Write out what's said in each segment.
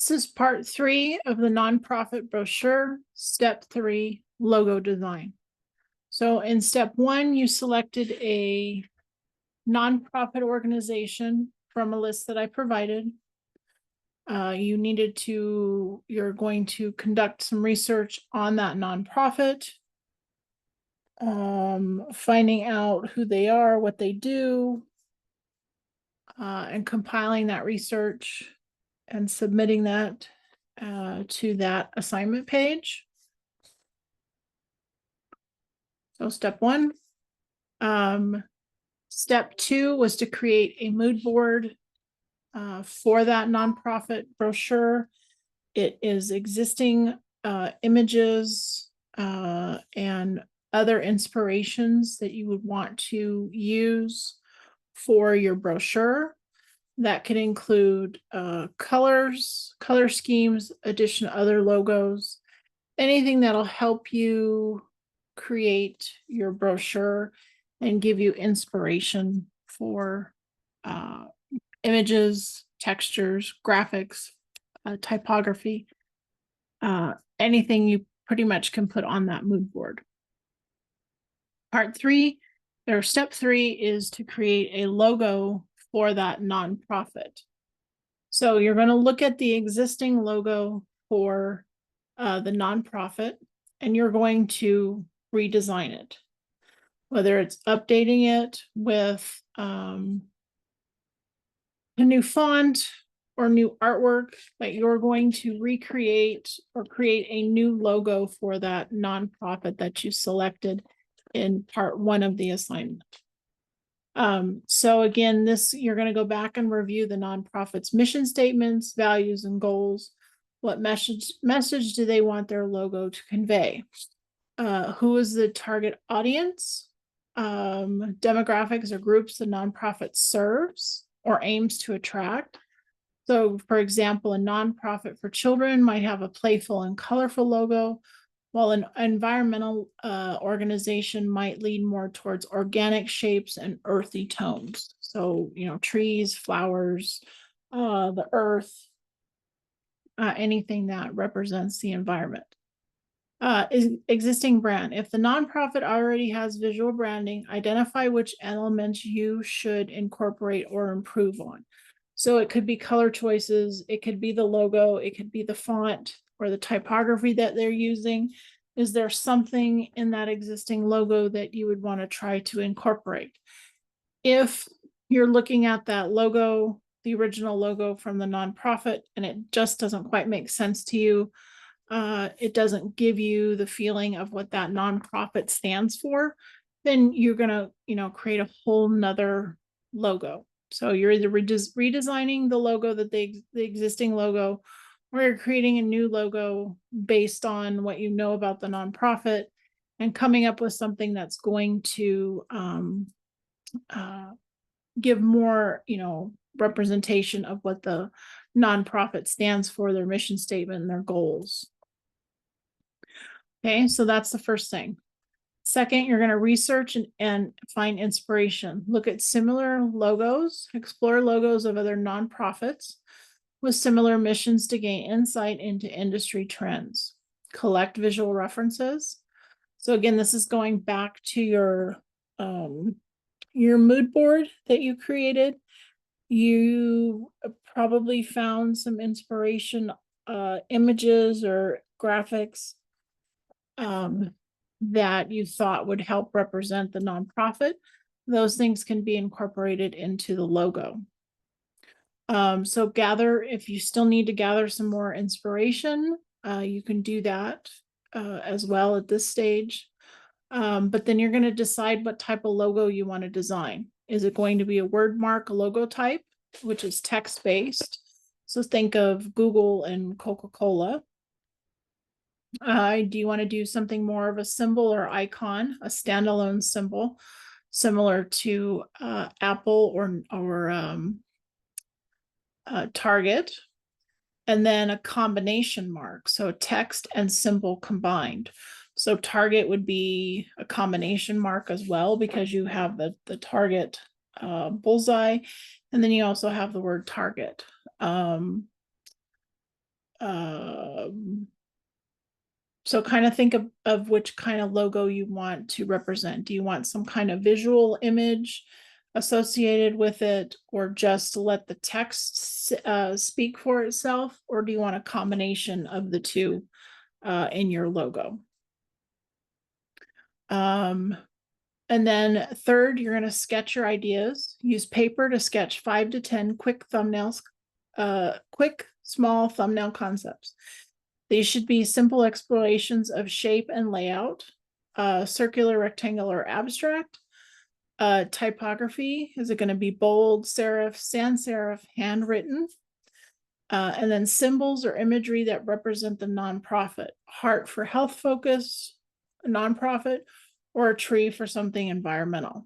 This is part 3 of the nonprofit brochure, step 3, logo design. So in step 1, you selected a nonprofit organization from a list that I provided. You're going to conduct some research on that nonprofit, finding out who they are, what they do, and compiling that research and submitting that to that assignment page. So step 1. Step 2 was to create a mood board for that nonprofit brochure. It is existing images and other inspirations that you would want to use for your brochure. That could include colors, color schemes, other logos, anything that'll help you create your brochure and give you inspiration for images, textures, graphics, typography, anything you pretty much can put on that mood board. Step 3 is to create a logo for that nonprofit. So you're going to look at the existing logo for the nonprofit, and you're going to redesign it, whether it's updating it with a new font or new artwork, but you're going to recreate or create a new logo for that nonprofit that you selected in part 1 of the assignment. So again, you're going to go back and review the nonprofit's mission statements, values, and goals. What message do they want their logo to convey? Who is the target audience? Demographics or groups the nonprofit serves or aims to attract. So, for example, a nonprofit for children might have a playful and colorful logo, while an environmental organization might lean more towards organic shapes and earthy tones. So, trees, flowers, the earth, anything that represents the environment. Existing brand. If the nonprofit already has visual branding, identify which elements you should incorporate or improve on. So it could be color choices, it could be the logo, it could be the font or the typography that they're using. Is there something in that existing logo that you would want to try to incorporate? If you're looking at that logo, the original logo from the nonprofit, and it just doesn't quite make sense to you, it doesn't give you the feeling of what that nonprofit stands for, then you're going to, create a whole nother logo. So you're either redesigning the logo the existing logo, or you're creating a new logo based on what you know about the nonprofit and coming up with something that's going to give more, representation of what the nonprofit stands for, their mission statement, and their goals. Okay, so that's the first thing. Second, you're going to research and find inspiration. Look at similar logos, explore logos of other nonprofits with similar missions to gain insight into industry trends. Collect visual references. So again, this is going back to your mood board that you created. You probably found some inspiration, images or graphics that you thought would help represent the nonprofit. Those things can be incorporated into the logo. So if you still need to gather some more inspiration, you can do that as well at this stage. But then you're going to decide what type of logo you want to design. Is it going to be a word mark logo type, which is text-based? So think of Google and Coca-Cola. Do you want to do something more of a symbol or icon, a standalone symbol, similar to Apple or Target? And then a combination mark, so text and symbol combined. So Target would be a combination mark as well, because you have the Target bullseye, and then you also have the word Target. So kind of think of which kind of logo you want to represent. Do you want some kind of visual image associated with it, or just let the text speak for itself, or do you want a combination of the two in your logo? And then third, you're going to sketch your ideas. Use paper to sketch 5 to 10 quick thumbnails, quick, small thumbnail concepts. These should be simple explorations of shape and layout, circular, rectangular, abstract. Typography, is it going to be bold, serif, sans serif, handwritten? And then symbols or imagery that represent the nonprofit, heart for health focus, a nonprofit, or a tree for something environmental.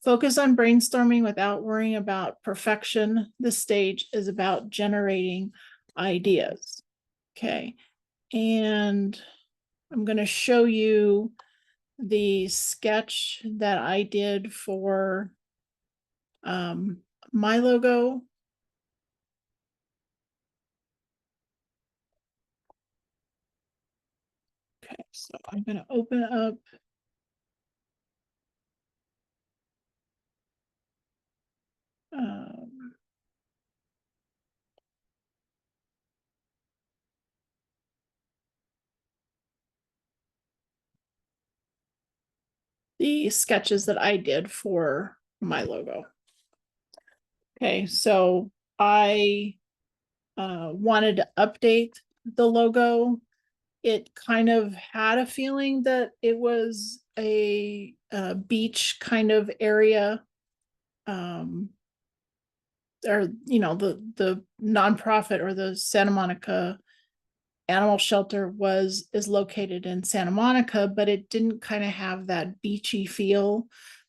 Focus on brainstorming without worrying about perfection. This stage is about generating ideas. Okay, and I'm going to show you the sketch that I did for my logo. Okay, so I'm going to open up the sketches that I did for my logo. Okay, so I wanted to update the logo. It kind of had a feeling that it was a beach kind of area. Or, you know, the nonprofit or the Santa Monica Animal Shelter is located in Santa Monica, but it didn't kind of have that beachy feel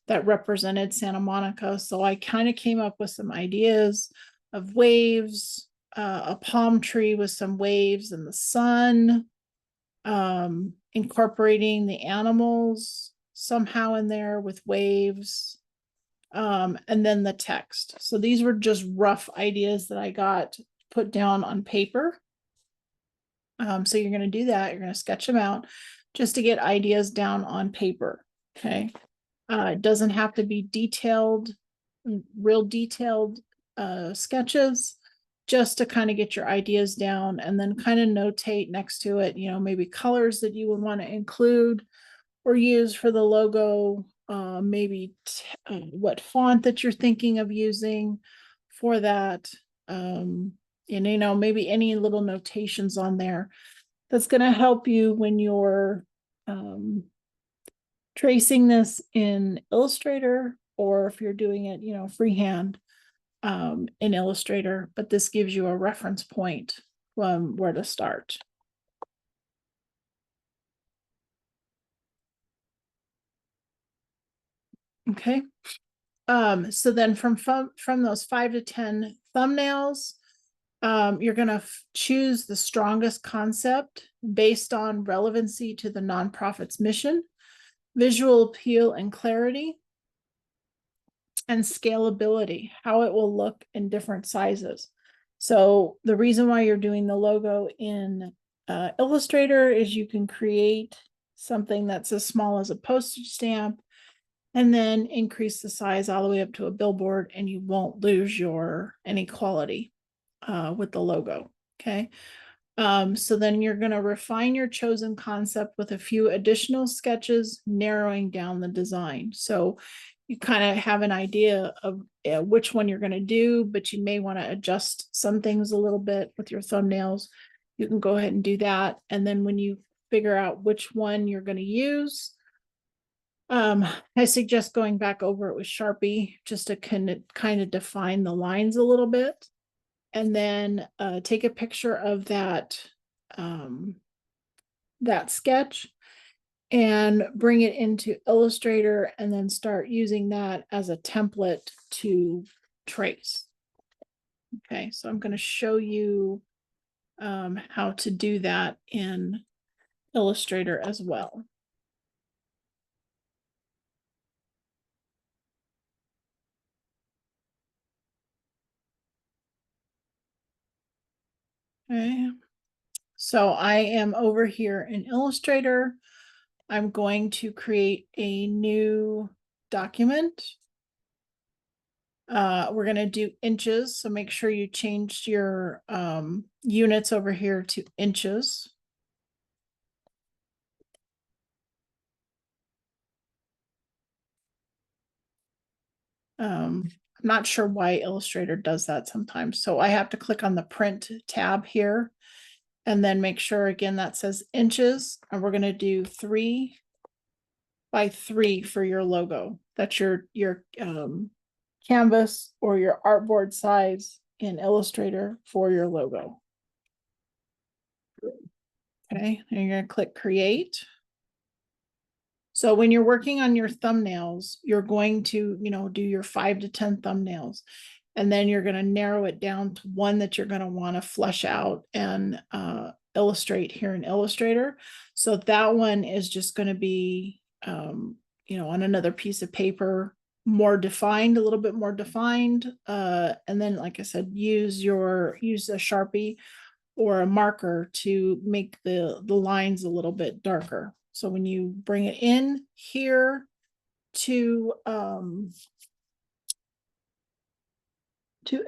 that represented Santa Monica. So I kind of came up with some ideas of waves, a palm tree with some waves and the sun, incorporating the animals somehow in there with waves, and then the text. So these were just rough ideas that I got put down on paper. So you're going to do that. You're going to sketch them out just to get ideas down on paper. Okay. It doesn't have to be detailed, real detailed sketches, just to kind of get your ideas down, and then kind of notate next to it, you know, maybe colors that you would want to include or use for the logo, maybe what font that you're thinking of using for that. And, you know, maybe any little notations on there that's going to help you when you're tracing this in Illustrator, or if you're doing it, you know, freehand in Illustrator. But this gives you a reference point from where to start. Okay. So then from those 5 to 10 thumbnails, you're going to choose the strongest concept based on relevancy to the nonprofit's mission, visual appeal and clarity, and scalability, how it will look in different sizes. So the reason why you're doing the logo in Illustrator is you can create something that's as small as a postage stamp and then increase the size all the way up to a billboard, and you won't lose your any quality with the logo. Okay. So then you're going to refine your chosen concept with a few additional sketches, narrowing down the design. So you kind of have an idea of which one you're going to do, but you may want to adjust some things a little bit with your thumbnails. You can go ahead and do that. And then when you figure out which one you're going to use, I suggest going back over it with Sharpie just to kind of define the lines a little bit. And then take a picture of that that sketch and bring it into Illustrator, and then start using that as a template to trace. Okay, so I'm going to show you how to do that in Illustrator as well. Okay. So I am over here in Illustrator. I'm going to create a new document. We're going to do inches. So make sure you changed your units over here to inches. I'm not sure why Illustrator does that sometimes. So I have to click on the print tab here and then make sure again that says inches. And we're going to do 3 by 3 for your logo. That's your canvas or your artboard size in Illustrator for your logo. Okay, and you're going to click create. So when you're working on your thumbnails, you're going to, do your 5 to 10 thumbnails. And then you're going to narrow it down to one that you're going to want to flesh out and illustrate here in Illustrator. So that one is just going to be, on another piece of paper, more defined, a little bit more defined. And then, like I said, use a Sharpie or a marker to make the lines a little bit darker. So when you bring it in here to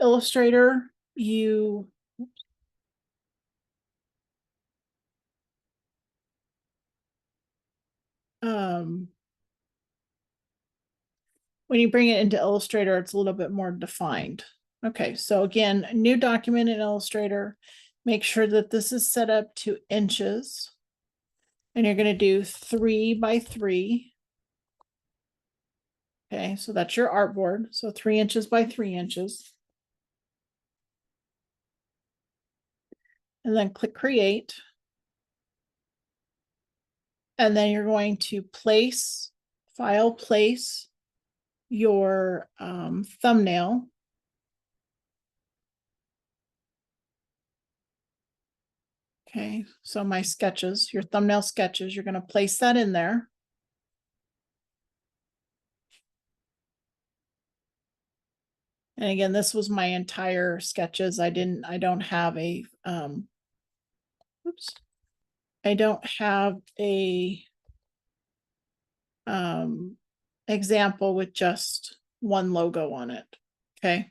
Illustrator, you when you bring it into Illustrator, it's a little bit more defined. Okay, so again, new document in Illustrator. Make sure that this is set up to inches. And you're going to do 3 by 3. Okay, so that's your artboard. So 3 inches by 3 inches. And then click create. And then you're going to place your thumbnail. Okay, so my sketches, your thumbnail sketches, you're going to place that in there. And again, this was my entire sketches. I don't have a, I don't have a example with just one logo on it. Okay,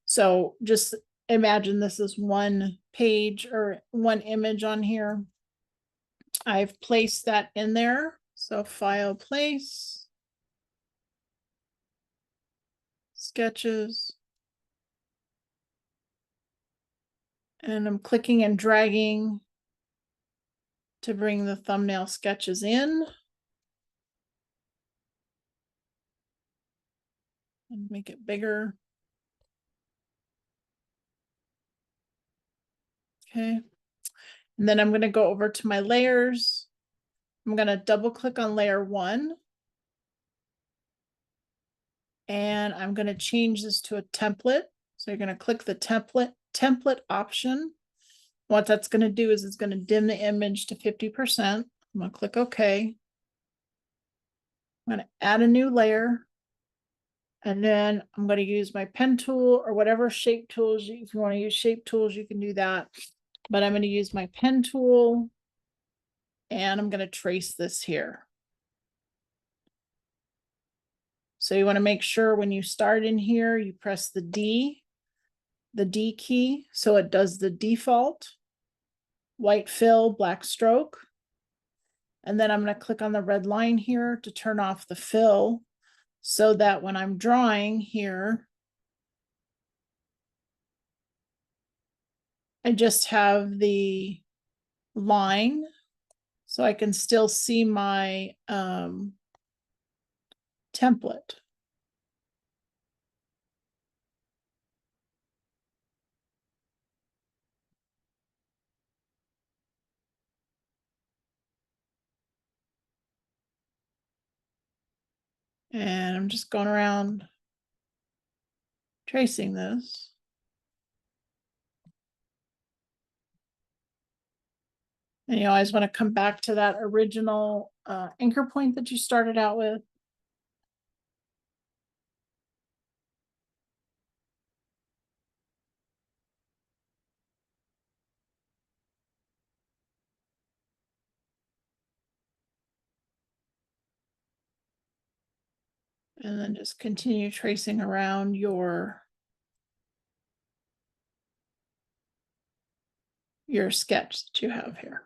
so just imagine this is one page or one image on here. I've placed that in there. So file, place, sketches. And I'm clicking and dragging to bring the thumbnail sketches in. And make it bigger. Okay. And then I'm going to go over to my layers. I'm going to double click on layer 1. And I'm going to change this to a template. So you're going to click the template option. What that's going to do is it's going to dim the image to 50%. I'm going to click OK. I'm going to add a new layer. And then I'm going to use my pen tool or whatever shape tools. If you want to use shape tools, you can do that. But I'm going to use my pen tool. And I'm going to trace this here. So you want to make sure when you start in here, you press the D key. So it does the default white fill, black stroke. And then I'm going to click on the red line here to turn off the fill so that when I'm drawing here, I just have the line so I can still see my template. And I'm just going around tracing this. And you always want to come back to that original anchor point that you started out with. And then just continue tracing around your sketch that you have here.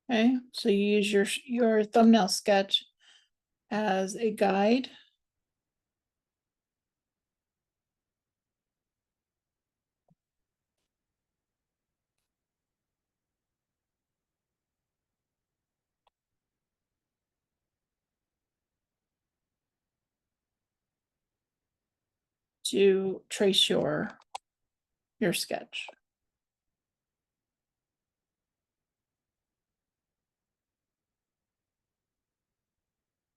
Okay, so you use your thumbnail sketch as a guide. To trace your sketch.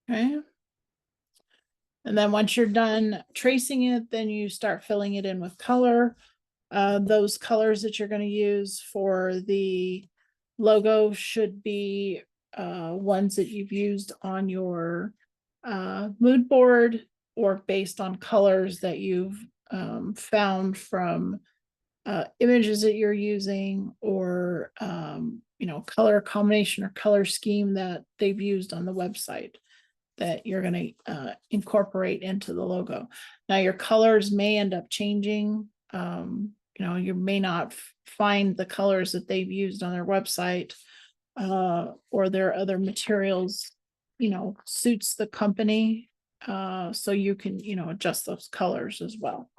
Okay. And then once you're done tracing it, then you start filling it in with color. Those colors that you're going to use for the logo should be ones that you've used on your mood board, or based on colors that you've found from images that you're using, or color combination or color scheme that they've used on the website that you're going to incorporate into the logo. Now your colors may end up changing. You may not find the colors that they've used on their website, or their other materials, suits the company. So you can, adjust those colors as well.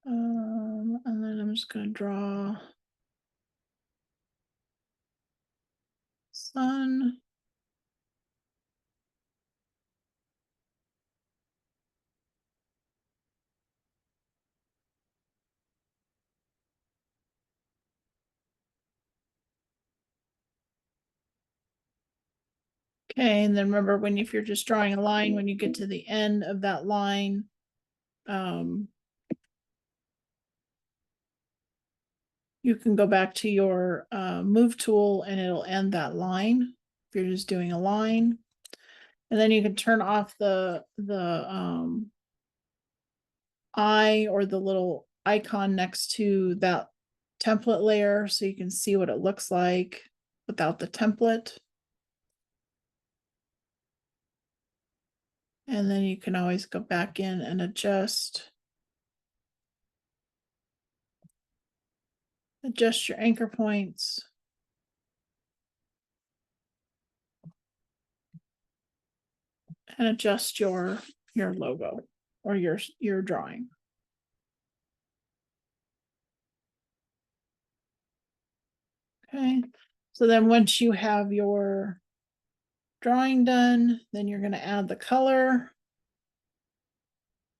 And then I'm just going to draw sun. Okay, and then remember, if you're just drawing a line, when you get to the end of that line, you can go back to your move tool and it'll end that line if you're just doing a line. And then you can turn off the eye, or the little icon next to that template layer, so you can see what it looks like without the template. And then you can always go back in and adjust your anchor points. And adjust your logo or your drawing. Okay, so then once you have your drawing done, then you're going to add the color,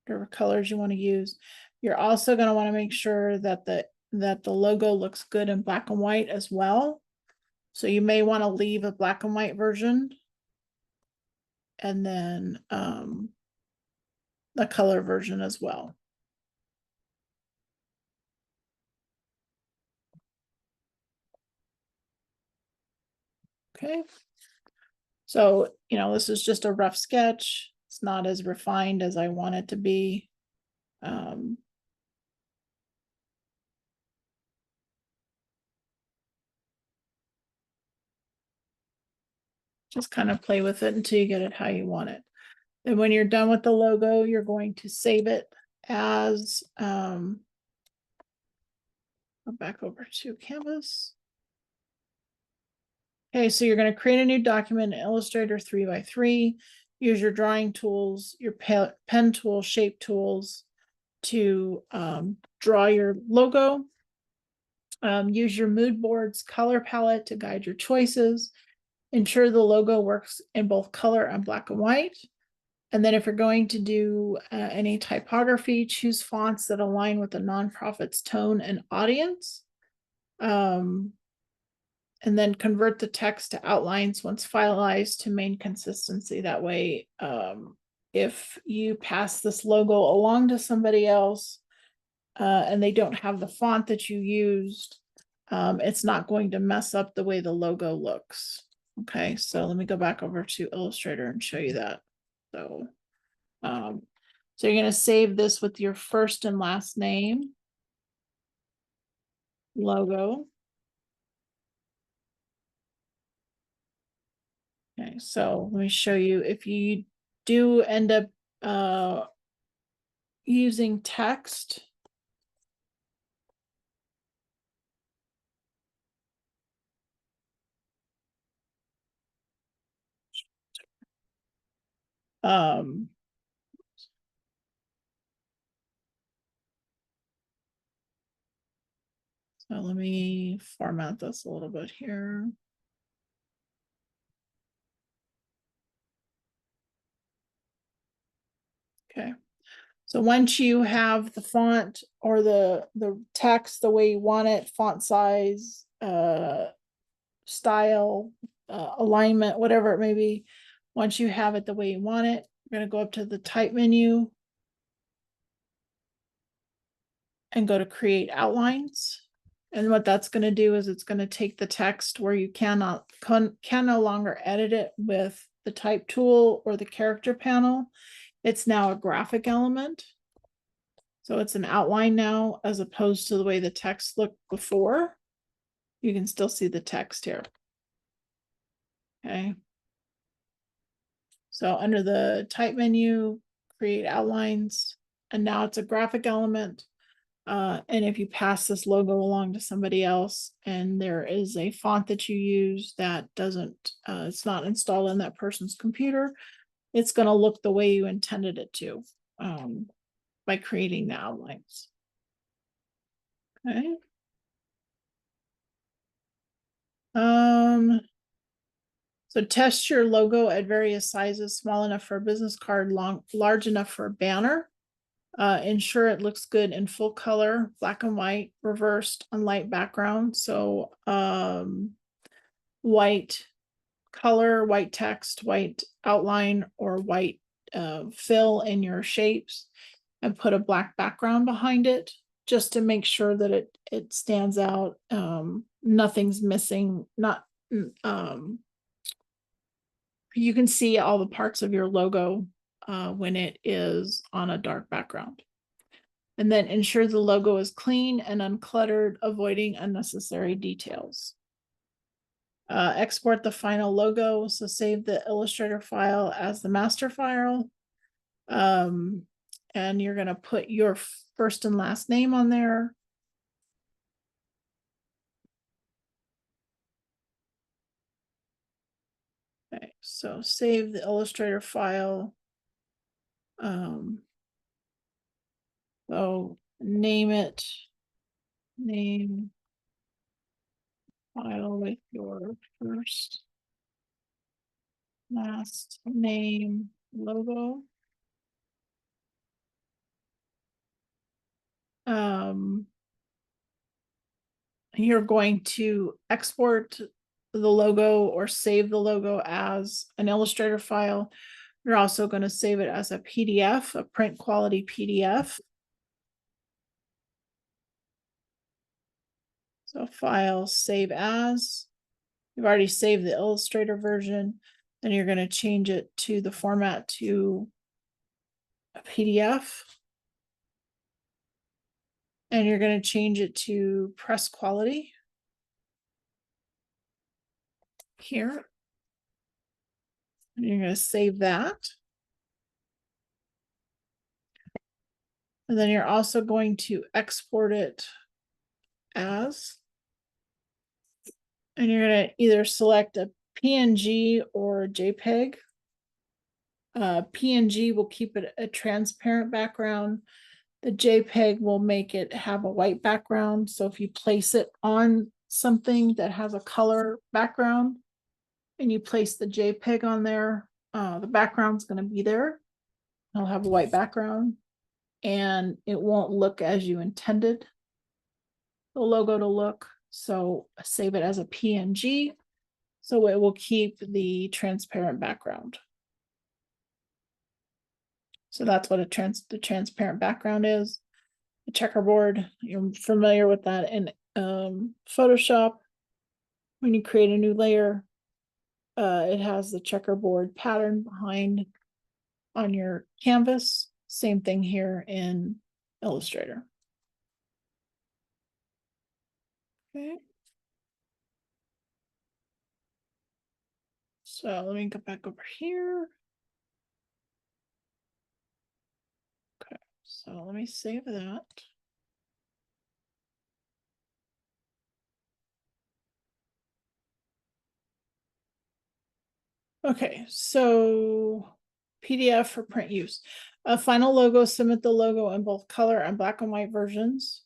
whatever colors you want to use. You're also going to want to make sure that the logo looks good in black and white as well. So you may want to leave a black and white version, and then the color version as well. Okay. So, this is just a rough sketch. It's not as refined as I want it to be. Just kind of play with it until you get it how you want it. And when you're done with the logo, you're going to save it as, go back over to Canvas. Okay, so you're going to create a new document in Illustrator 3x3. Use your drawing tools, your pen tool, shape tools to draw your logo. Use your mood board's color palette to guide your choices. Ensure the logo works in both color and black and white. And then if you're going to do any typography, choose fonts that align with the nonprofit's tone and audience. And then convert the text to outlines once finalized to maintain consistency. That way, if you pass this logo along to somebody else and they don't have the font that you used, it's not going to mess up the way the logo looks. Okay, so let me go back over to Illustrator and show you that. So So you're going to save this with your first and last name, logo. Okay, so let me show you. If you do end up using text, so let me format this a little bit here. Okay. So once you have the font or the text the way you want it, font size, style, alignment, whatever it may be, once you have it the way you want it, we're going to go up to the type menu and go to create outlines. And what that's going to do is it's going to take the text where you can no longer edit it with the type tool or the character panel. It's now a graphic element. So it's an outline now, as opposed to the way the text looked before. You can still see the text here. Okay. So under the type menu, create outlines, and now it's a graphic element. And if you pass this logo along to somebody else and there is a font that you use that doesn't, it's not installed in that person's computer, it's going to look the way you intended it to, by creating the outlines. Okay. So test your logo at various sizes, small enough for a business card, large enough for a banner. Ensure it looks good in full color, black and white, reversed on light background. So white color, white text, white outline, or white fill in your shapes, and put a black background behind it just to make sure that it stands out. Nothing's missing. You can see all the parts of your logo when it is on a dark background. And then ensure the logo is clean and uncluttered, avoiding unnecessary details. Export the final logo. So save the Illustrator file as the master file. And you're going to put your first and last name on there. Okay, so save the Illustrator file. So name file with your first, last name, logo. You're going to export the logo or save the logo as an Illustrator file. You're also going to save it as a PDF, a print quality PDF. So file, save as. You've already saved the Illustrator version. Then you're going to change it to the format to a PDF. And you're going to change it to press quality here. And you're going to save that. And then you're also going to export it as. And you're going to either select a PNG or a JPEG. PNG will keep it a transparent background. The JPEG will make it have a white background. So if you place it on something that has a color background and you place the JPEG on there, the background's going to be there. It'll have a white background and it won't look as you intended the logo to look. So save it as a PNG. So it will keep the transparent background. So that's what the transparent background is. The checkerboard, you're familiar with that in Photoshop. When you create a new layer, it has the checkerboard pattern behind on your canvas. Same thing here in Illustrator. Okay. So let me go back over here. Okay, so let me save that. Okay, so PDF for print use. A final logo, submit the logo in both color and black and white versions.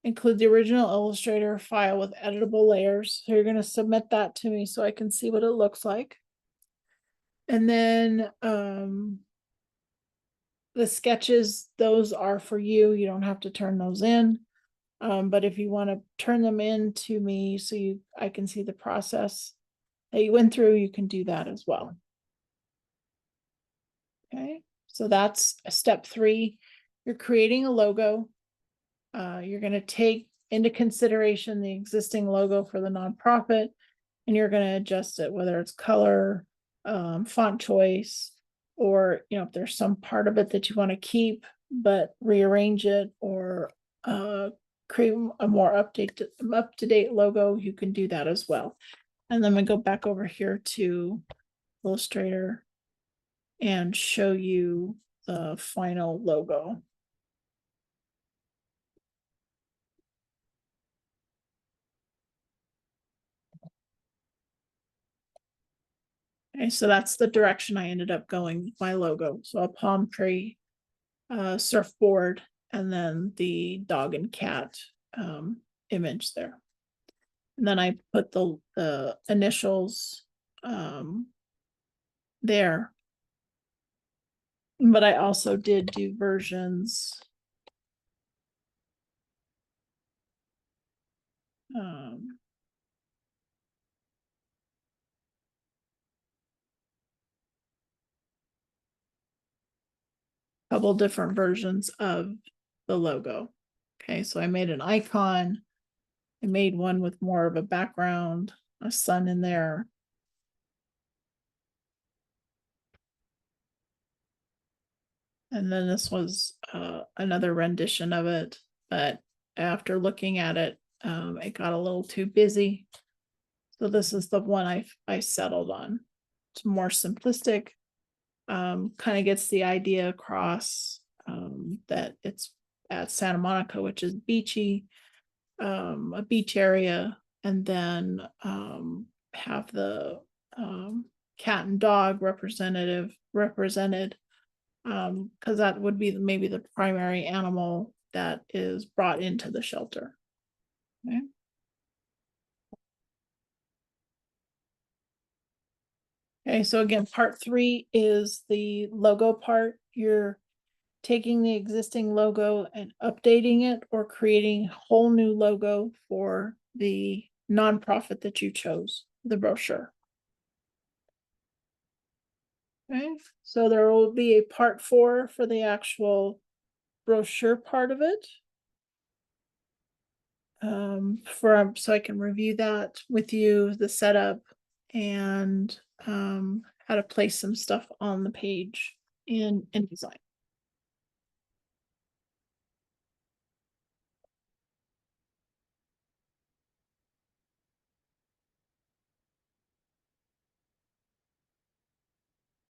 Include the original Illustrator file with editable layers. So you're going to submit that to me so I can see what it looks like. And then the sketches, those are for you. You don't have to turn those in. But if you want to turn them in to me so I can see the process that you went through, you can do that as well. Okay, so that's step 3. You're creating a logo. You're going to take into consideration the existing logo for the nonprofit, and you're going to adjust it, whether it's color, font choice, or if there's some part of it that you want to keep but rearrange it, or create a more up-to-date logo, you can do that as well. And then we go back over here to Illustrator and show you the final logo. Okay, so that's the direction I ended up going with my logo. So a palm tree, surfboard, and then the dog and cat image there. And then I put the initials there. But I also did do versions. Couple different versions of the logo. Okay, so I made an icon. I made one with more of a background, a sun in there. And then this was another rendition of it, but after looking at it, it got a little too busy. So this is the one I settled on. It's more simplistic, kind of gets the idea across that it's at Santa Monica, which is beachy, a beach area, and then have the cat and dog represented, because that would be maybe the primary animal that is brought into the shelter. Okay. Okay, so again, part 3 is the logo part. You're taking the existing logo and updating it, or creating a whole new logo for the nonprofit that you chose, the brochure. Okay, so there will be a part 4 for the actual brochure part of it. So I can review that with you, the setup, and how to place some stuff on the page in InDesign.